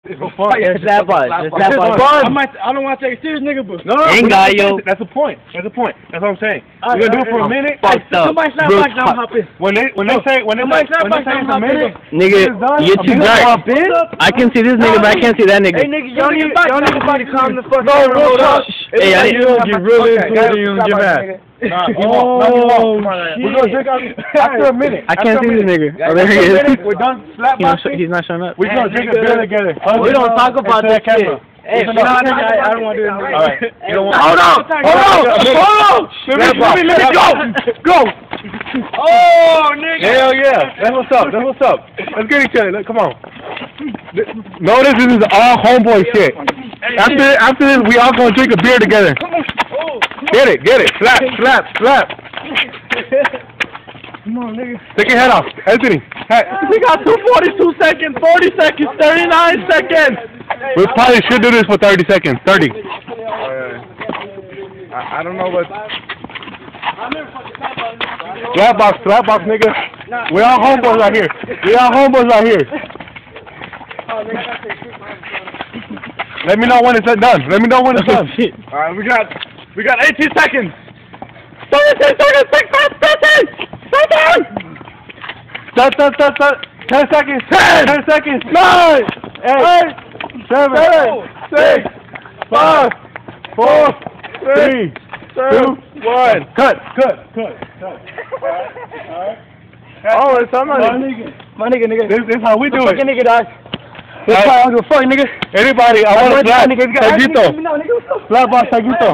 It's for fun. Just that much. Just that much. I don't want to take a serious nigga, but no, ain't got yo. That's the point. That's the point. That's what I'm saying. We're gonna do it for a minute. Fucked up. Somebody snap back down, hop in. When they say it's a minute, nigga, you're too dark. I can see this nigga, but I can't see that nigga. Hey nigga, y'all need to calm the fuck down. No, real talk. Hey, I you don't get real into it. You don't get mad. Oh shit! We're gonna drink after a minute. I can't see this nigga. Oh, there he is. We're done slap boxing. He's not showing up. We're gonna drink a beer together. We don't talk about that shit. Hey, I don't want to do it. All right. Hold on. Let me go. Go. Oh, nigga. Hell yeah. That's what's up. Let's get each other. Come on. Notice this is all homeboy shit. After this, we all gonna drink a beer together. Get it. Slap. Come on, nigga. Take your head off. Anthony. We got 2:42 seconds, 40 seconds, 39 seconds. We probably should do this for 30 seconds. 30. I don't know what. Slap box, nigga. We all homeboys out here. Let me know when it's done. Alright, we got 18 seconds. 36 seconds. 10 seconds. 10 seconds. 9, 8, 7, 6, 5, 4, 3, 2, 1. Cut. Alright. Oh, it's on my nigga. This is how we do it. Fucking nigga, dog. Fuck, nigga. Anybody, I want to slap. Taguito. Slap box, Taguito.